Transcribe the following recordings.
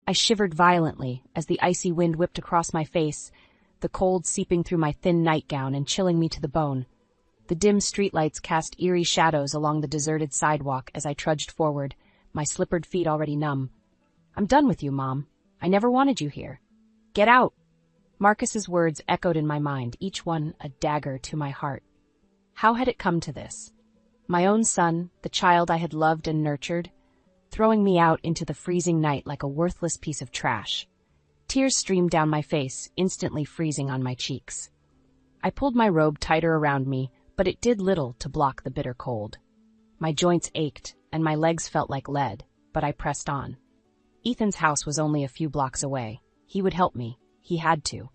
I shivered violently as the icy wind whipped across my face, the cold seeping through my thin nightgown and chilling me to the bone. The dim streetlights cast eerie shadows along the deserted sidewalk as I trudged forward, my slippered feet already numb. "I'm done with you, Mom. I never wanted you here. Get out!" Marcus's words echoed in my mind, each one a dagger to my heart. How had it come to this? My own son, the child I had loved and nurtured, throwing me out into the freezing night like a worthless piece of trash. Tears streamed down my face, instantly freezing on my cheeks. I pulled my robe tighter around me, but it did little to block the bitter cold. My joints ached, and my legs felt like lead, but I pressed on. Ethan's house was only a few blocks away. He would help me. He had to.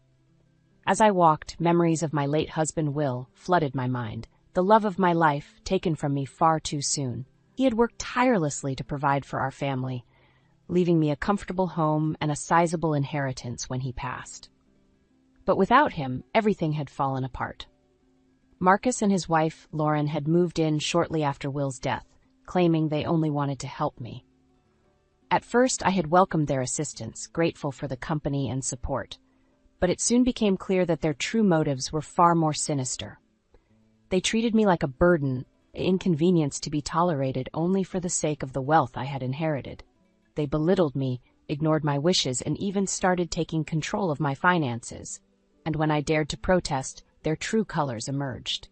As I walked, memories of my late husband Will flooded my mind, the love of my life taken from me far too soon. He had worked tirelessly to provide for our family, leaving me a comfortable home and a sizable inheritance when he passed. But without him, everything had fallen apart. Marcus and his wife, Lauren, had moved in shortly after Will's death, claiming they only wanted to help me. At first, I had welcomed their assistance, grateful for the company and support, but it soon became clear that their true motives were far more sinister. They treated me like a burden, an inconvenience to be tolerated only for the sake of the wealth I had inherited. They belittled me, ignored my wishes, and even started taking control of my finances. And when I dared to protest, their true colors emerged.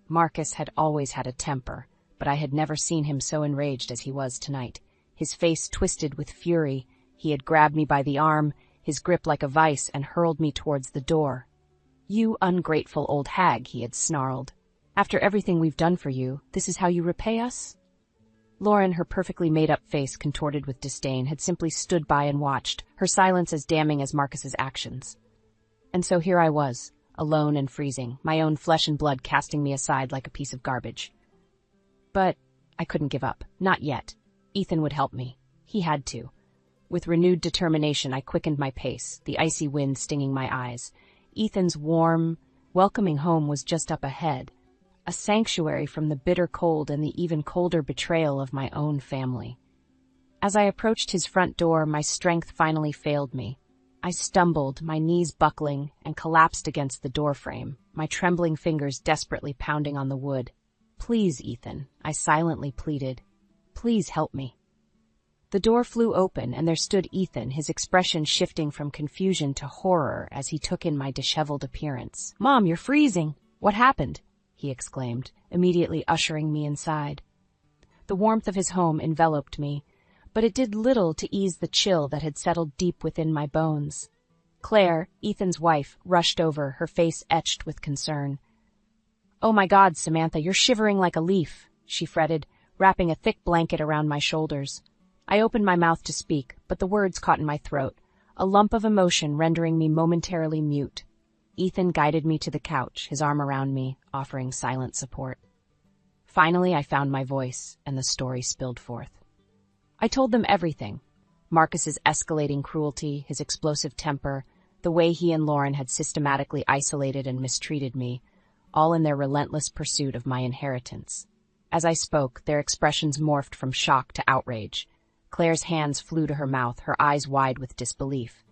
Marcus had always had a temper, but I had never seen him so enraged as he was tonight. His face twisted with fury, he had grabbed me by the arm, his grip like a vice, and hurled me towards the door. "You ungrateful old hag," he had snarled. "After everything we've done for you, this is how you repay us?" Lauren, her perfectly made-up face contorted with disdain, had simply stood by and watched, her silence as damning as Marcus's actions. And so here I was, alone and freezing, my own flesh and blood casting me aside like a piece of garbage. But I couldn't give up. Not yet. Ethan would help me. He had to. With renewed determination, I quickened my pace, the icy wind stinging my eyes. Ethan's warm, welcoming home was just up ahead, a sanctuary from the bitter cold and the even colder betrayal of my own family. As I approached his front door, my strength finally failed me. I stumbled, my knees buckling, and collapsed against the doorframe, my trembling fingers desperately pounding on the wood. "Please, Ethan," I silently pleaded. "Please help me." The door flew open, and there stood Ethan, his expression shifting from confusion to horror as he took in my disheveled appearance. "Mom, you're freezing! What happened?" he exclaimed, immediately ushering me inside. The warmth of his home enveloped me, but it did little to ease the chill that had settled deep within my bones. Claire, Ethan's wife, rushed over, her face etched with concern. "Oh my God, Samantha, you're shivering like a leaf," she fretted, wrapping a thick blanket around my shoulders. I opened my mouth to speak, but the words caught in my throat, a lump of emotion rendering me momentarily mute. Ethan guided me to the couch, his arm around me, offering silent support. Finally, I found my voice, and the story spilled forth. I told them everything. Marcus's escalating cruelty, his explosive temper, the way he and Lauren had systematically isolated and mistreated me, all in their relentless pursuit of my inheritance. As I spoke, their expressions morphed from shock to outrage. Claire's hands flew to her mouth, her eyes wide with disbelief.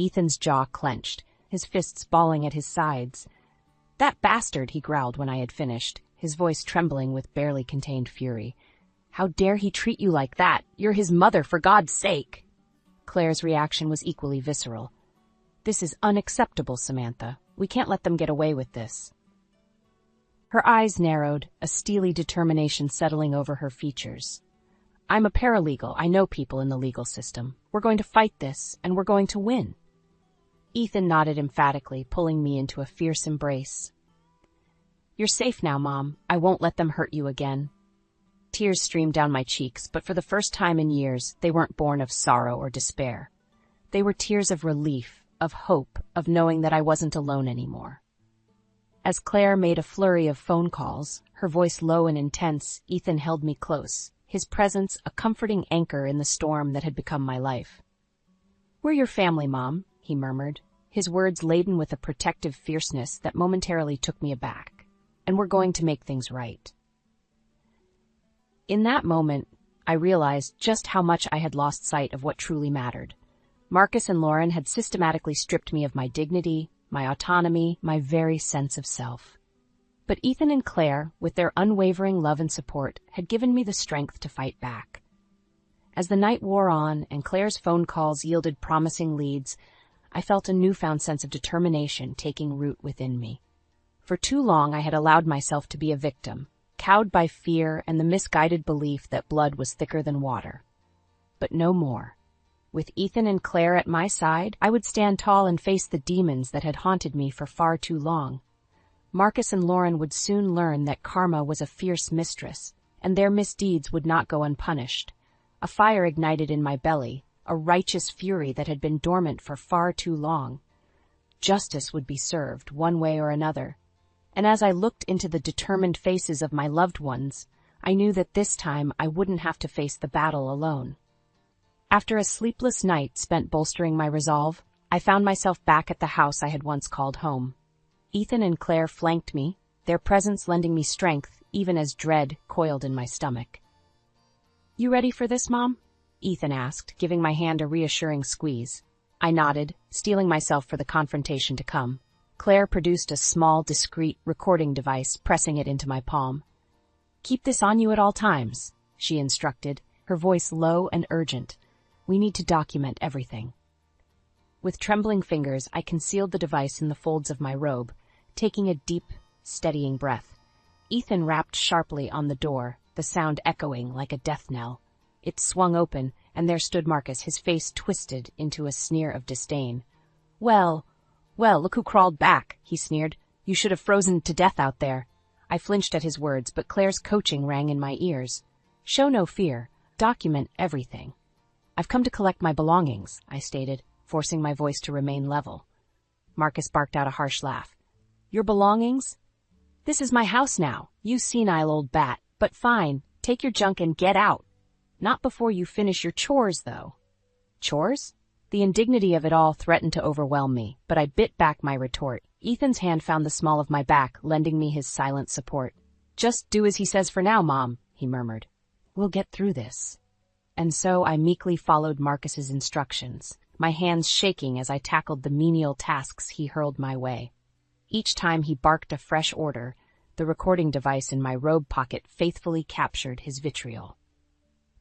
Ethan's jaw clenched, his fists balling at his sides. "That bastard," he growled when I had finished, his voice trembling with barely contained fury. "How dare he treat you like that? You're his mother, for God's sake!" Claire's reaction was equally visceral. "This is unacceptable, Samantha. We can't let them get away with this." Her eyes narrowed, a steely determination settling over her features. "I'm a paralegal. I know people in the legal system. We're going to fight this, and we're going to win." Ethan nodded emphatically, pulling me into a fierce embrace. "You're safe now, Mom. I won't let them hurt you again." Tears streamed down my cheeks, but for the first time in years, they weren't born of sorrow or despair. They were tears of relief, of hope, of knowing that I wasn't alone anymore. As Claire made a flurry of phone calls, her voice low and intense, Ethan held me close, his presence a comforting anchor in the storm that had become my life. "We're your family, Mom," he murmured, his words laden with a protective fierceness that momentarily took me aback. "And we're going to make things right." In that moment, I realized just how much I had lost sight of what truly mattered. Marcus and Lauren had systematically stripped me of my dignity, my autonomy, my very sense of self. But Ethan and Claire, with their unwavering love and support, had given me the strength to fight back. As the night wore on and Claire's phone calls yielded promising leads, I felt a newfound sense of determination taking root within me. For too long I had allowed myself to be a victim, cowed by fear and the misguided belief that blood was thicker than water. But no more. With Ethan and Claire at my side, I would stand tall and face the demons that had haunted me for far too long. Marcus and Lauren would soon learn that karma was a fierce mistress, and their misdeeds would not go unpunished. A fire ignited in my belly, a righteous fury that had been dormant for far too long. Justice would be served, one way or another. And as I looked into the determined faces of my loved ones, I knew that this time I wouldn't have to face the battle alone. After a sleepless night spent bolstering my resolve, I found myself back at the house I had once called home. Ethan and Claire flanked me, their presence lending me strength even as dread coiled in my stomach. "You ready for this, Mom?" Ethan asked, giving my hand a reassuring squeeze. I nodded, steeling myself for the confrontation to come. Claire produced a small, discreet recording device, pressing it into my palm. "Keep this on you at all times," she instructed, her voice low and urgent. "We need to document everything." With trembling fingers, I concealed the device in the folds of my robe, taking a deep, steadying breath. Ethan rapped sharply on the door, the sound echoing like a death knell. It swung open, and there stood Marcus, his face twisted into a sneer of disdain. Well, look who crawled back," he sneered. "You should have frozen to death out there." I flinched at his words, but Claire's coaching rang in my ears. "Show no fear. Document everything." "I've come to collect my belongings," I stated, forcing my voice to remain level. Marcus barked out a harsh laugh. "Your belongings? This is my house now, you senile old bat. But fine, take your junk and get out. Not before you finish your chores, though." Chores? The indignity of it all threatened to overwhelm me, but I bit back my retort. Ethan's hand found the small of my back, lending me his silent support. "Just do as he says for now, Mom," he murmured. "We'll get through this." And so I meekly followed Marcus's instructions, my hands shaking as I tackled the menial tasks he hurled my way. Each time he barked a fresh order, the recording device in my robe pocket faithfully captured his vitriol.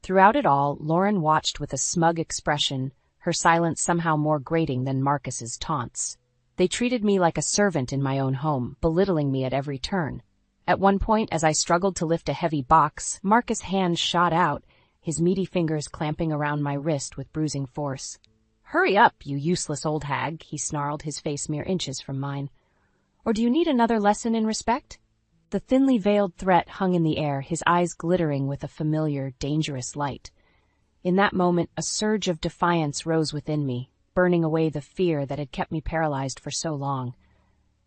Throughout it all, Lauren watched with a smug expression, her silence somehow more grating than Marcus's taunts. They treated me like a servant in my own home, belittling me at every turn. At one point, as I struggled to lift a heavy box, Marcus' hand shot out, his meaty fingers clamping around my wrist with bruising force. "Hurry up, you useless old hag," he snarled, his face mere inches from mine. "Or do you need another lesson in respect?" The thinly veiled threat hung in the air, his eyes glittering with a familiar, dangerous light. In that moment, a surge of defiance rose within me, burning away the fear that had kept me paralyzed for so long.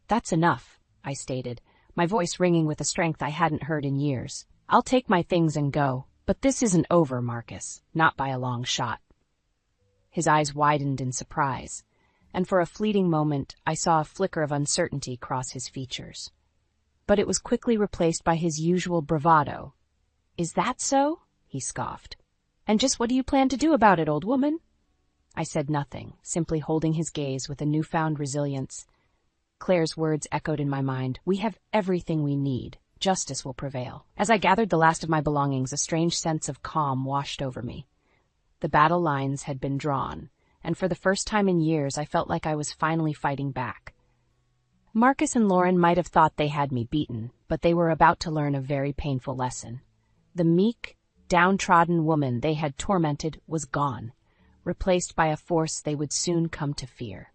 "That's enough," I stated, my voice ringing with a strength I hadn't heard in years. "I'll take my things and go, but this isn't over, Marcus, not by a long shot." His eyes widened in surprise, and for a fleeting moment I saw a flicker of uncertainty cross his features. But it was quickly replaced by his usual bravado. "Is that so?" he scoffed. "And just what do you plan to do about it, old woman?" I said nothing, simply holding his gaze with a newfound resilience. Claire's words echoed in my mind. "We have everything we need. Justice will prevail." As I gathered the last of my belongings, a strange sense of calm washed over me. The battle lines had been drawn, and for the first time in years I felt like I was finally fighting back. Marcus and Lauren might have thought they had me beaten, but they were about to learn a very painful lesson. The meek, downtrodden woman they had tormented was gone, replaced by a force they would soon come to fear.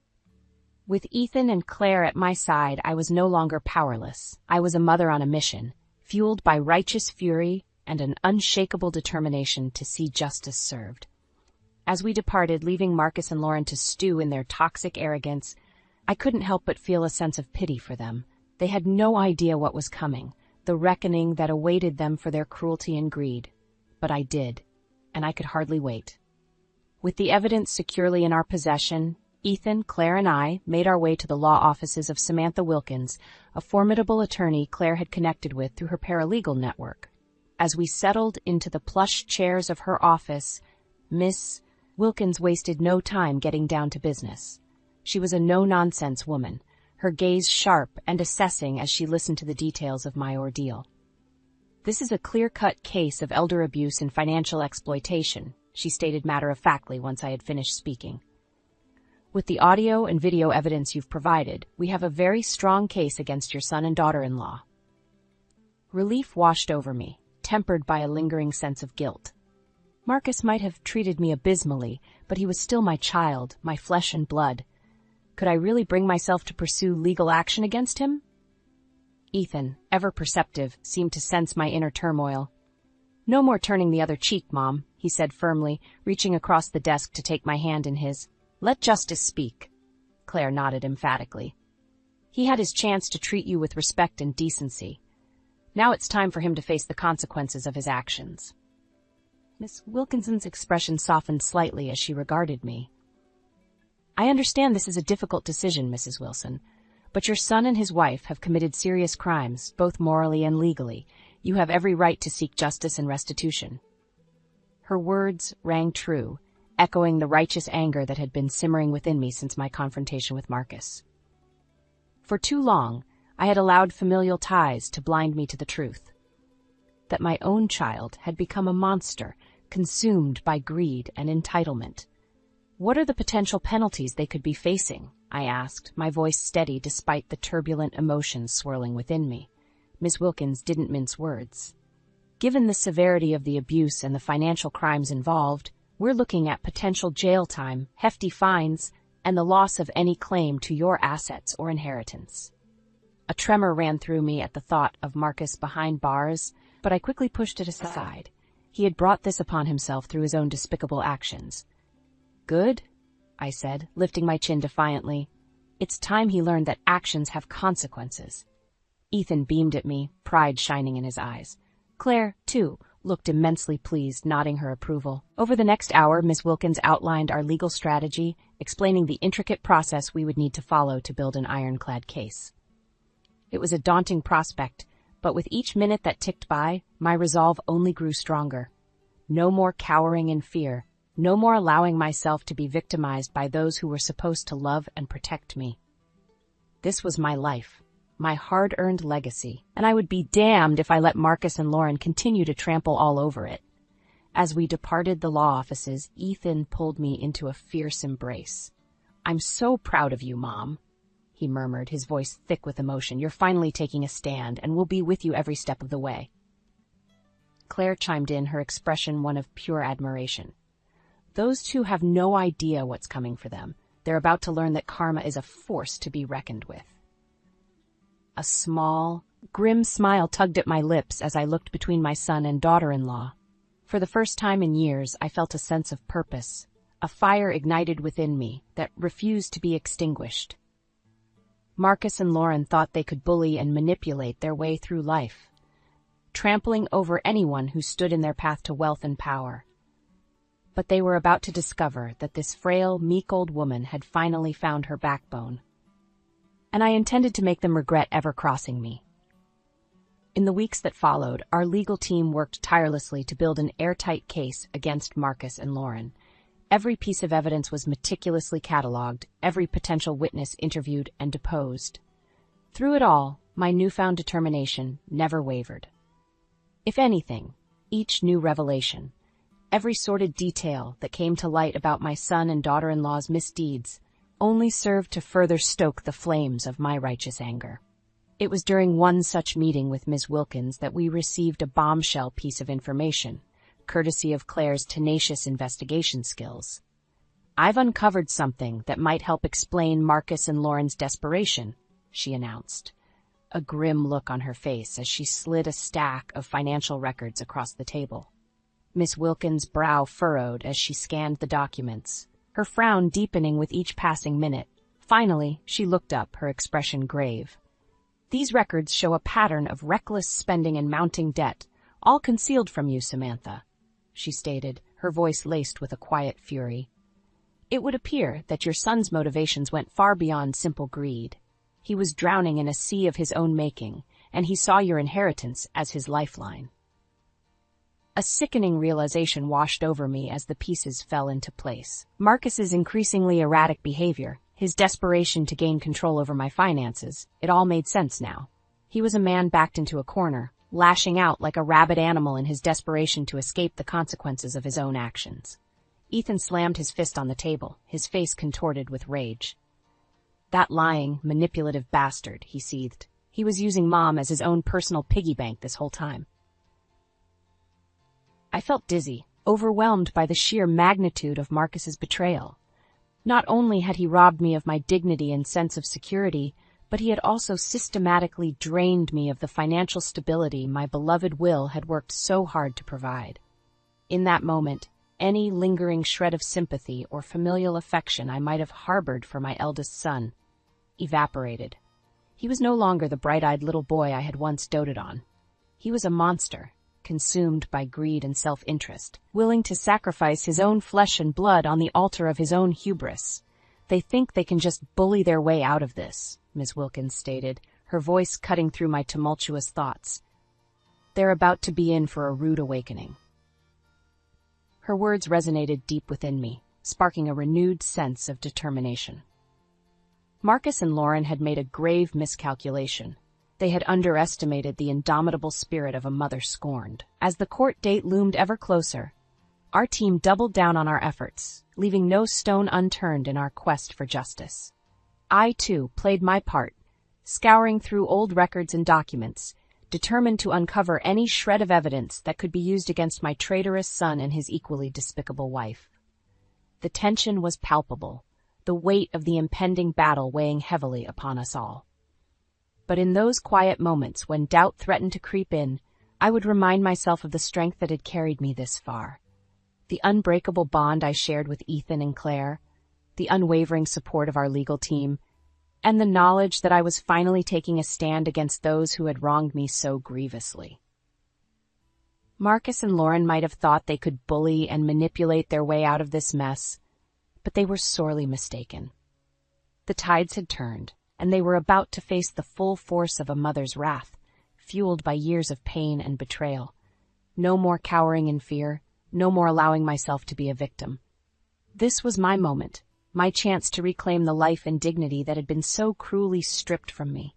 With Ethan and Claire at my side, I was no longer powerless. I was a mother on a mission, fueled by righteous fury and an unshakable determination to see justice served. As we departed, leaving Marcus and Lauren to stew in their toxic arrogance, I couldn't help but feel a sense of pity for them. They had no idea what was coming, the reckoning that awaited them for their cruelty and greed. But I did, and I could hardly wait. With the evidence securely in our possession, Ethan, Claire, and I made our way to the law offices of Samantha Wilkins, a formidable attorney Claire had connected with through her paralegal network. As we settled into the plush chairs of her office, Miss Wilkins wasted no time getting down to business. She was a no-nonsense woman, her gaze sharp and assessing as she listened to the details of my ordeal. "This is a clear-cut case of elder abuse and financial exploitation," she stated matter-of-factly once I had finished speaking. "With the audio and video evidence you've provided, we have a very strong case against your son and daughter-in-law." Relief washed over me, tempered by a lingering sense of guilt. Marcus might have treated me abysmally, but he was still my child, my flesh and blood. Could I really bring myself to pursue legal action against him? Ethan, ever perceptive, seemed to sense my inner turmoil. "No more turning the other cheek, Mom," he said firmly, reaching across the desk to take my hand in his. "Let justice speak." Claire nodded emphatically. "He had his chance to treat you with respect and decency. Now it's time for him to face the consequences of his actions." Miss Wilkinson's expression softened slightly as she regarded me. "I understand this is a difficult decision, Mrs. Wilson, but your son and his wife have committed serious crimes, both morally and legally. You have every right to seek justice and restitution." Her words rang true, echoing the righteous anger that had been simmering within me since my confrontation with Marcus. For too long, I had allowed familial ties to blind me to the truth. That my own child had become a monster, consumed by greed and entitlement. "What are the potential penalties they could be facing?" I asked, my voice steady despite the turbulent emotions swirling within me. Ms. Wilkins didn't mince words. "Given the severity of the abuse and the financial crimes involved, we're looking at potential jail time, hefty fines, and the loss of any claim to your assets or inheritance." A tremor ran through me at the thought of Marcus behind bars, but I quickly pushed it aside. He had brought this upon himself through his own despicable actions. "Good," I said, lifting my chin defiantly. "It's time he learned that actions have consequences." Ethan beamed at me, pride shining in his eyes. Claire, too, looked immensely pleased, nodding her approval. Over the next hour, Miss Wilkins outlined our legal strategy, explaining the intricate process we would need to follow to build an ironclad case. It was a daunting prospect, but with each minute that ticked by, my resolve only grew stronger. No more cowering in fear, no more allowing myself to be victimized by those who were supposed to love and protect me. This was my life, my hard-earned legacy, and I would be damned if I let Marcus and Lauren continue to trample all over it. As we departed the law offices, Ethan pulled me into a fierce embrace. "I'm so proud of you, Mom," he murmured, his voice thick with emotion. "You're finally taking a stand, and we'll be with you every step of the way." Claire chimed in, her expression one of pure admiration. "Those two have no idea what's coming for them. They're about to learn that karma is a force to be reckoned with." A small, grim smile tugged at my lips as I looked between my son and daughter-in-law. For the first time in years, I felt a sense of purpose, a fire ignited within me that refused to be extinguished. Marcus and Lauren thought they could bully and manipulate their way through life, trampling over anyone who stood in their path to wealth and power. But they were about to discover that this frail, meek old woman had finally found her backbone. And I intended to make them regret ever crossing me. In the weeks that followed, our legal team worked tirelessly to build an airtight case against Marcus and Lauren. Every piece of evidence was meticulously cataloged, every potential witness interviewed and deposed. Through it all, my newfound determination never wavered. If anything, each new revelation, every sordid detail that came to light about my son and daughter-in-law's misdeeds, only served to further stoke the flames of my righteous anger. It was during one such meeting with Ms. Wilkins that we received a bombshell piece of information, courtesy of Claire's tenacious investigation skills. "I've uncovered something that might help explain Marcus and Lauren's desperation," she announced, a grim look on her face as she slid a stack of financial records across the table. Miss Wilkins' brow furrowed as she scanned the documents, her frown deepening with each passing minute. Finally, she looked up, her expression grave. "These records show a pattern of reckless spending and mounting debt, all concealed from you, Samantha," she stated, her voice laced with a quiet fury. "It would appear that your son's motivations went far beyond simple greed. He was drowning in a sea of his own making, and he saw your inheritance as his lifeline." A sickening realization washed over me as the pieces fell into place. Marcus's increasingly erratic behavior, his desperation to gain control over my finances, it all made sense now. He was a man backed into a corner, lashing out like a rabid animal in his desperation to escape the consequences of his own actions. Ethan slammed his fist on the table, his face contorted with rage. That lying, manipulative bastard, he seethed. He was using Mom as his own personal piggy bank this whole time. I felt dizzy, overwhelmed by the sheer magnitude of Marcus's betrayal. Not only had he robbed me of my dignity and sense of security, but he had also systematically drained me of the financial stability my beloved Will had worked so hard to provide. In that moment, any lingering shred of sympathy or familial affection I might have harbored for my eldest son evaporated. He was no longer the bright-eyed little boy I had once doted on. He was a monster, consumed by greed and self-interest, willing to sacrifice his own flesh and blood on the altar of his own hubris. They think they can just bully their way out of this, Ms. Wilkins stated, her voice cutting through my tumultuous thoughts. They're about to be in for a rude awakening. Her words resonated deep within me, sparking a renewed sense of determination. Marcus and Lauren had made a grave miscalculation. They had underestimated the indomitable spirit of a mother scorned. As the court date loomed ever closer, our team doubled down on our efforts, leaving no stone unturned in our quest for justice. I, too, played my part, scouring through old records and documents, determined to uncover any shred of evidence that could be used against my traitorous son and his equally despicable wife. The tension was palpable, the weight of the impending battle weighing heavily upon us all. But in those quiet moments when doubt threatened to creep in, I would remind myself of the strength that had carried me this far. The unbreakable bond I shared with Ethan and Claire, the unwavering support of our legal team, and the knowledge that I was finally taking a stand against those who had wronged me so grievously. Marcus and Lauren might have thought they could bully and manipulate their way out of this mess, but they were sorely mistaken. The tides had turned, and they were about to face the full force of a mother's wrath, fueled by years of pain and betrayal. No more cowering in fear, no more allowing myself to be a victim. This was my moment, my chance to reclaim the life and dignity that had been so cruelly stripped from me.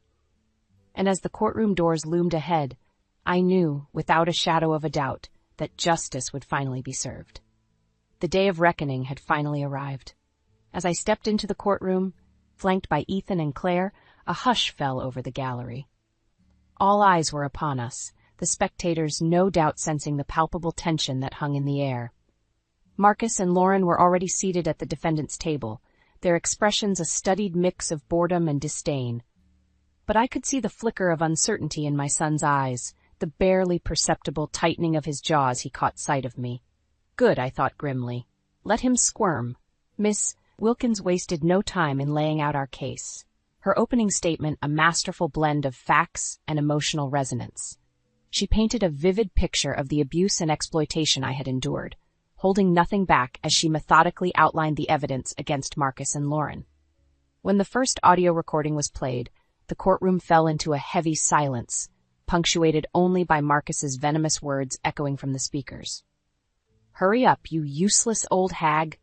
And as the courtroom doors loomed ahead, I knew, without a shadow of a doubt, that justice would finally be served. The day of reckoning had finally arrived. As I stepped into the courtroom, flanked by Ethan and Claire, a hush fell over the gallery. All eyes were upon us, the spectators no doubt sensing the palpable tension that hung in the air. Marcus and Lauren were already seated at the defendant's table, their expressions a studied mix of boredom and disdain. But I could see the flicker of uncertainty in my son's eyes, the barely perceptible tightening of his jaws he caught sight of me. Good, I thought grimly. Let him squirm. Miss Wilkins wasted no time in laying out our case, her opening statement a masterful blend of facts and emotional resonance. She painted a vivid picture of the abuse and exploitation I had endured, holding nothing back as she methodically outlined the evidence against Marcus and Lauren. When the first audio recording was played, the courtroom fell into a heavy silence, punctuated only by Marcus's venomous words echoing from the speakers. "Hurry up, you useless old hag,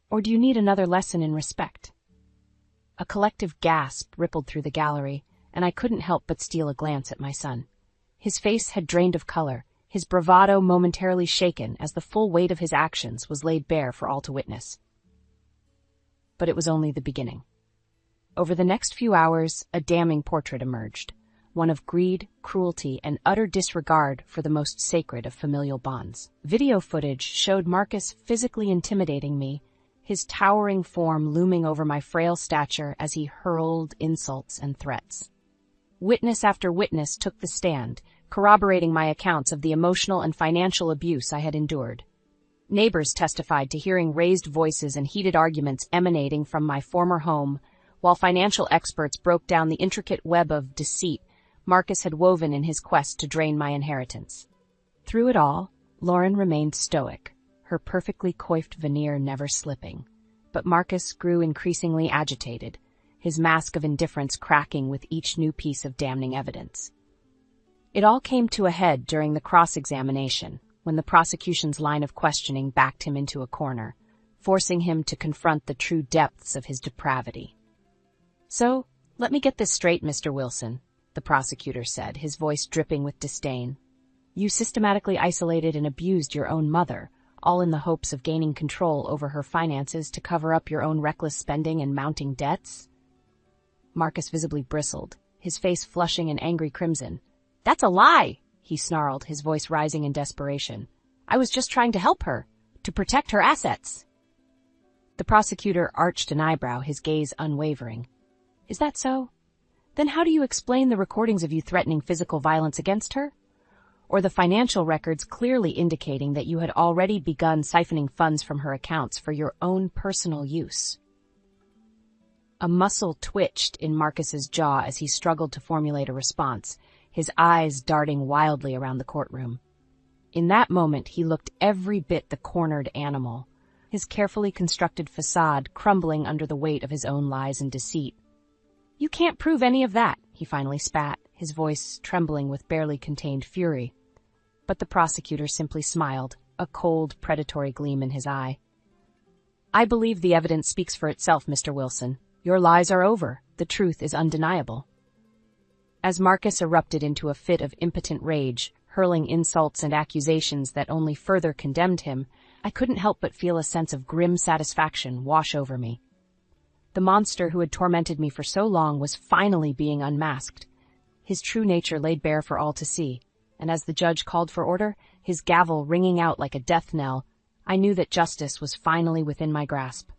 or do you need another lesson in respect?" A collective gasp rippled through the gallery, and I couldn't help but steal a glance at my son. His face had drained of color, his bravado momentarily shaken as the full weight of his actions was laid bare for all to witness. But it was only the beginning. Over the next few hours, a damning portrait emerged, one of greed, cruelty, and utter disregard for the most sacred of familial bonds. Video footage showed Marcus physically intimidating me, his towering form looming over my frail stature as he hurled insults and threats. Witness after witness took the stand, corroborating my accounts of the emotional and financial abuse I had endured. Neighbors testified to hearing raised voices and heated arguments emanating from my former home, while financial experts broke down the intricate web of deceit Marcus had woven in his quest to drain my inheritance. Through it all, Lauren remained stoic, her perfectly coiffed veneer never slipping. But Marcus grew increasingly agitated, his mask of indifference cracking with each new piece of damning evidence. It all came to a head during the cross-examination, when the prosecution's line of questioning backed him into a corner, forcing him to confront the true depths of his depravity. "So, let me get this straight, Mr. Wilson," the prosecutor said, his voice dripping with disdain. "You systematically isolated and abused your own mother, all in the hopes of gaining control over her finances to cover up your own reckless spending and mounting debts?" Marcus visibly bristled, his face flushing an angry crimson. "That's a lie!" he snarled, his voice rising in desperation. "I was just trying to help her, to protect her assets." The prosecutor arched an eyebrow, his gaze unwavering. "Is that so? Then how do you explain the recordings of you threatening physical violence against her? Or the financial records clearly indicating that you had already begun siphoning funds from her accounts for your own personal use?" A muscle twitched in Marcus's jaw as he struggled to formulate a response, his eyes darting wildly around the courtroom. In that moment, he looked every bit the cornered animal, his carefully constructed facade crumbling under the weight of his own lies and deceit. "You can't prove any of that," he finally spat, his voice trembling with barely contained fury. But the prosecutor simply smiled, a cold, predatory gleam in his eye. "I believe the evidence speaks for itself, Mr. Wilson. Your lies are over. The truth is undeniable." As Marcus erupted into a fit of impotent rage, hurling insults and accusations that only further condemned him, I couldn't help but feel a sense of grim satisfaction wash over me. The monster who had tormented me for so long was finally being unmasked, his true nature laid bare for all to see, and as the judge called for order, his gavel ringing out like a death knell, I knew that justice was finally within my grasp.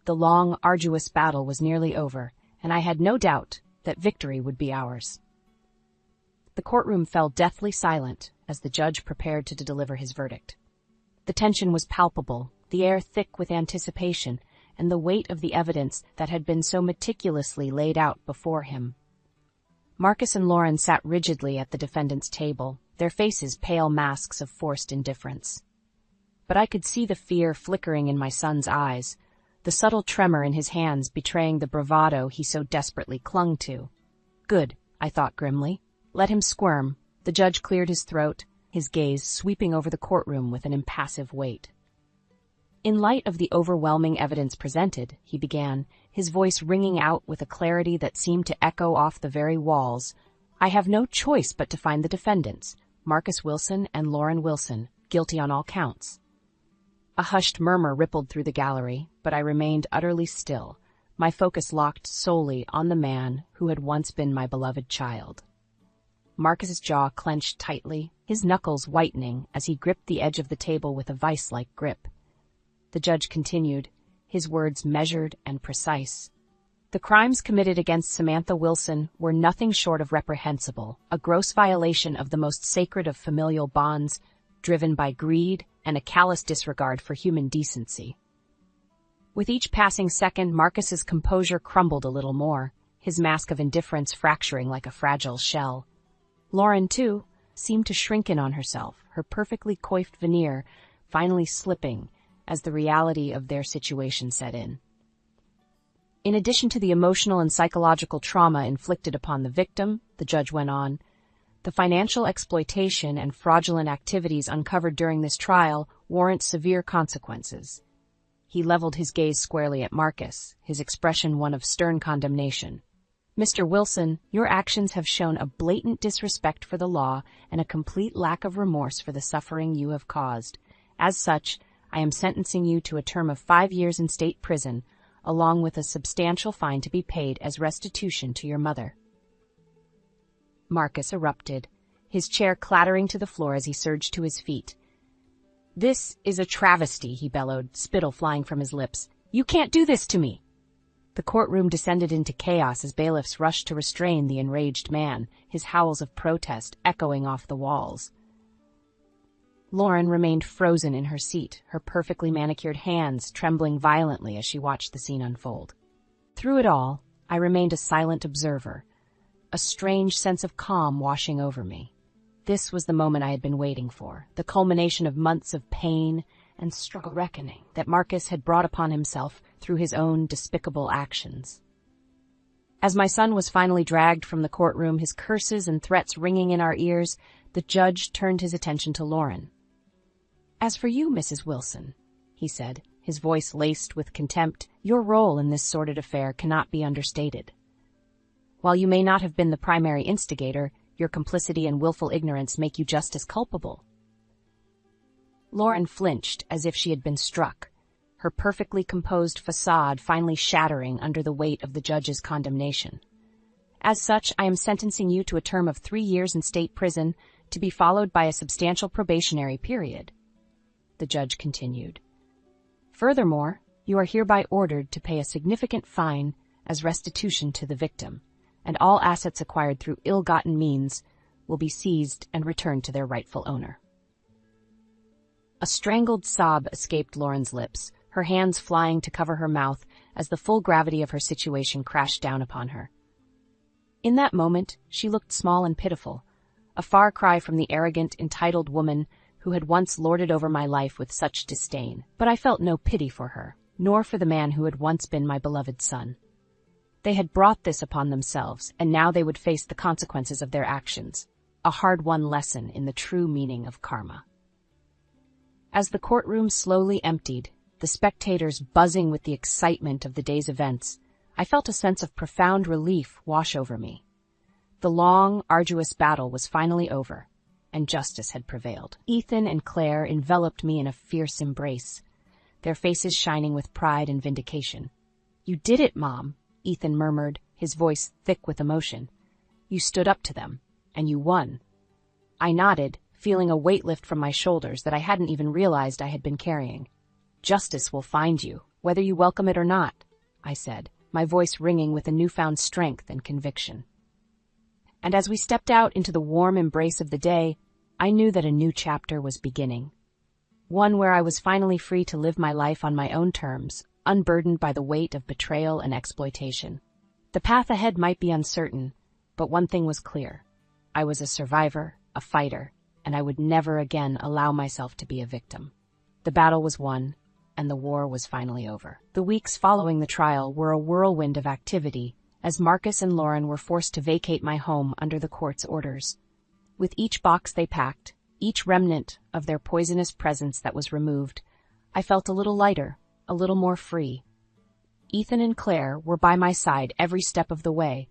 The long, arduous battle was nearly over, and I had no doubt that victory would be ours. The courtroom fell deathly silent as the judge prepared to deliver his verdict. The tension was palpable, the air thick with anticipation, and the weight of the evidence that had been so meticulously laid out before him. Marcus and Lauren sat rigidly at the defendant's table, their faces pale masks of forced indifference. But I could see the fear flickering in my son's eyes, the subtle tremor in his hands betraying the bravado he so desperately clung to. Good, I thought grimly. Let him squirm. The judge cleared his throat, his gaze sweeping over the courtroom with an impassive weight. "In light of the overwhelming evidence presented," he began, his voice ringing out with a clarity that seemed to echo off the very walls, "I have no choice but to find the defendants, Marcus Wilson and Lauren Wilson, guilty on all counts." A hushed murmur rippled through the gallery, but I remained utterly still, my focus locked solely on the man who had once been my beloved child. Marcus's jaw clenched tightly, his knuckles whitening as he gripped the edge of the table with a vice-like grip. The judge continued, his words measured and precise. "The crimes committed against Samantha Wilson were nothing short of reprehensible, a gross violation of the most sacred of familial bonds, driven by greed and a callous disregard for human decency." With each passing second, Marcus's composure crumbled a little more, his mask of indifference fracturing like a fragile shell. Lauren, too, seemed to shrink in on herself, her perfectly coiffed veneer finally slipping as the reality of their situation set in. "In addition to the emotional and psychological trauma inflicted upon the victim," the judge went on, "the financial exploitation and fraudulent activities uncovered during this trial warrant severe consequences." He leveled his gaze squarely at Marcus, his expression one of stern condemnation. "Mr. Wilson, your actions have shown a blatant disrespect for the law and a complete lack of remorse for the suffering you have caused. As such, I am sentencing you to a term of 5 years in state prison, along with a substantial fine to be paid as restitution to your mother." Marcus erupted, his chair clattering to the floor as he surged to his feet. "This is a travesty," he bellowed, spittle flying from his lips. "You can't do this to me!" The courtroom descended into chaos as bailiffs rushed to restrain the enraged man, his howls of protest echoing off the walls. Lauren remained frozen in her seat, her perfectly manicured hands trembling violently as she watched the scene unfold. Through it all, I remained a silent observer, a strange sense of calm washing over me. This was the moment I had been waiting for, the culmination of months of pain and struggle reckoning that Marcus had brought upon himself through his own despicable actions. As my son was finally dragged from the courtroom, his curses and threats ringing in our ears, the judge turned his attention to Lauren. "As for you, Mrs. Wilson," he said, his voice laced with contempt, "your role in this sordid affair cannot be understated. While you may not have been the primary instigator, your complicity and willful ignorance make you just as culpable." Lauren flinched as if she had been struck, her perfectly composed facade finally shattering under the weight of the judge's condemnation. "As such, I am sentencing you to a term of 3 years in state prison, to be followed by a substantial probationary period," the judge continued. "Furthermore, you are hereby ordered to pay a significant fine as restitution to the victim, and all assets acquired through ill-gotten means will be seized and returned to their rightful owner." A strangled sob escaped Lauren's lips, her hands flying to cover her mouth as the full gravity of her situation crashed down upon her. In that moment, she looked small and pitiful, a far cry from the arrogant, entitled woman who had once lorded over my life with such disdain. But I felt no pity for her, nor for the man who had once been my beloved son. They had brought this upon themselves, and now they would face the consequences of their actions, a hard-won lesson in the true meaning of karma. As the courtroom slowly emptied, the spectators buzzing with the excitement of the day's events, I felt a sense of profound relief wash over me. The long, arduous battle was finally over, and justice had prevailed. Ethan and Claire enveloped me in a fierce embrace, their faces shining with pride and vindication. "You did it, Mom," Ethan murmured, his voice thick with emotion. "You stood up to them, and you won." I nodded, feeling a weight lift from my shoulders that I hadn't even realized I had been carrying. "Justice will find you, whether you welcome it or not," I said, my voice ringing with a newfound strength and conviction. And as we stepped out into the warm embrace of the day, I knew that a new chapter was beginning. One where I was finally free to live my life on my own terms, unburdened by the weight of betrayal and exploitation. The path ahead might be uncertain, but one thing was clear. I was a survivor, a fighter, and I would never again allow myself to be a victim. The battle was won, and the war was finally over. The weeks following the trial were a whirlwind of activity, as Marcus and Lauren were forced to vacate my home under the court's orders. With each box they packed, each remnant of their poisonous presence that was removed, I felt a little lighter, a little more free. Ethan and Claire were by my side every step of the way,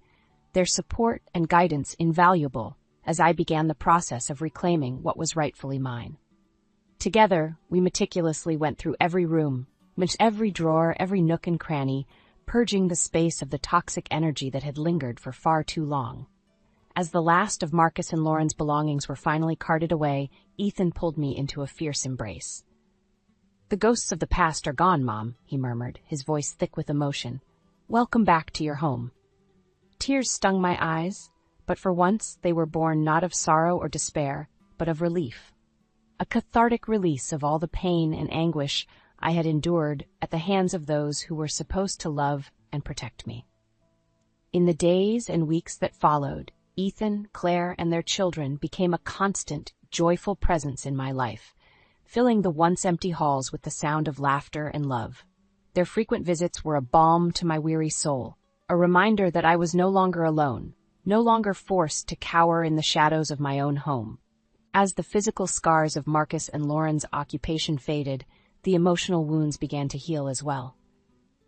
their support and guidance invaluable as I began the process of reclaiming what was rightfully mine. Together, we meticulously went through every room, every drawer, every nook and cranny, purging the space of the toxic energy that had lingered for far too long. As the last of Marcus and Lauren's belongings were finally carted away, Ethan pulled me into a fierce embrace. "The ghosts of the past are gone, Mom," he murmured, his voice thick with emotion. "Welcome back to your home." Tears stung my eyes, but for once they were born not of sorrow or despair, but of relief. A cathartic release of all the pain and anguish I had endured at the hands of those who were supposed to love and protect me. In the days and weeks that followed, Ethan, Claire, and their children became a constant, joyful presence in my life, filling the once empty halls with the sound of laughter and love. Their frequent visits were a balm to my weary soul, a reminder that I was no longer alone, no longer forced to cower in the shadows of my own home. As the physical scars of Marcus and Lauren's occupation faded, the emotional wounds began to heal as well.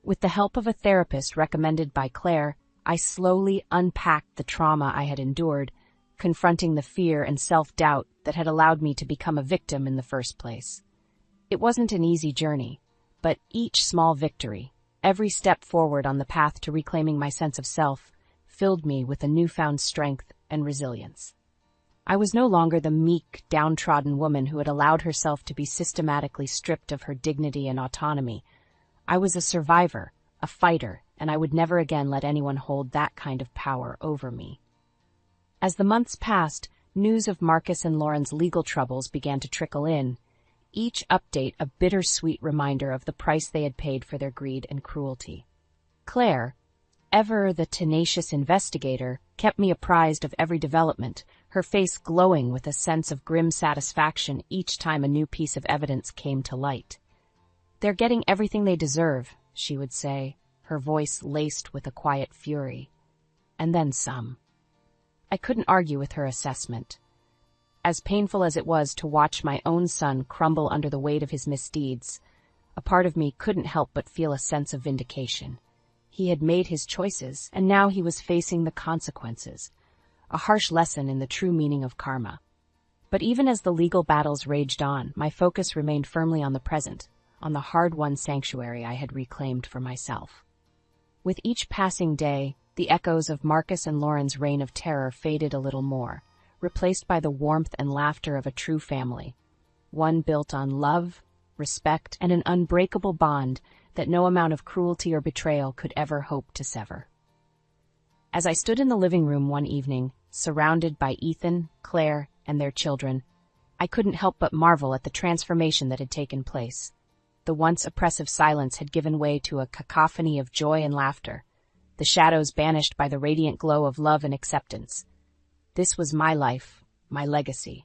With the help of a therapist recommended by Claire, I slowly unpacked the trauma I had endured, confronting the fear and self-doubt that had allowed me to become a victim in the first place. It wasn't an easy journey, but each small victory, every step forward on the path to reclaiming my sense of self, filled me with a newfound strength and resilience. I was no longer the meek, downtrodden woman who had allowed herself to be systematically stripped of her dignity and autonomy. I was a survivor, a fighter, and I would never again let anyone hold that kind of power over me. As the months passed, news of Marcus and Lauren's legal troubles began to trickle in, each update a bittersweet reminder of the price they had paid for their greed and cruelty. Claire, ever the tenacious investigator, kept me apprised of every development, her face glowing with a sense of grim satisfaction each time a new piece of evidence came to light. "They're getting everything they deserve," she would say, her voice laced with a quiet fury. And then some. I couldn't argue with her assessment. As painful as it was to watch my own son crumble under the weight of his misdeeds, a part of me couldn't help but feel a sense of vindication. He had made his choices, and now he was facing the consequences, a harsh lesson in the true meaning of karma. But even as the legal battles raged on, my focus remained firmly on the present, on the hard-won sanctuary I had reclaimed for myself. With each passing day, the echoes of Marcus and Lauren's reign of terror faded a little more, replaced by the warmth and laughter of a true family, one built on love, respect, and an unbreakable bond that no amount of cruelty or betrayal could ever hope to sever. As I stood in the living room one evening, surrounded by Ethan, Claire, and their children, I couldn't help but marvel at the transformation that had taken place. The once oppressive silence had given way to a cacophony of joy and laughter, the shadows banished by the radiant glow of love and acceptance. This was my life, my legacy,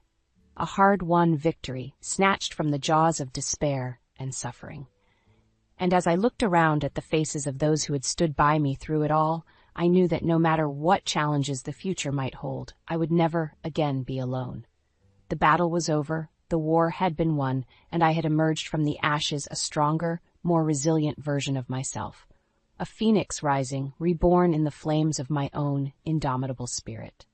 a hard-won victory snatched from the jaws of despair and suffering. And as I looked around at the faces of those who had stood by me through it all, I knew that no matter what challenges the future might hold, I would never again be alone. The battle was over, the war had been won, and I had emerged from the ashes a stronger, more resilient version of myself, a phoenix rising, reborn in the flames of my own indomitable spirit.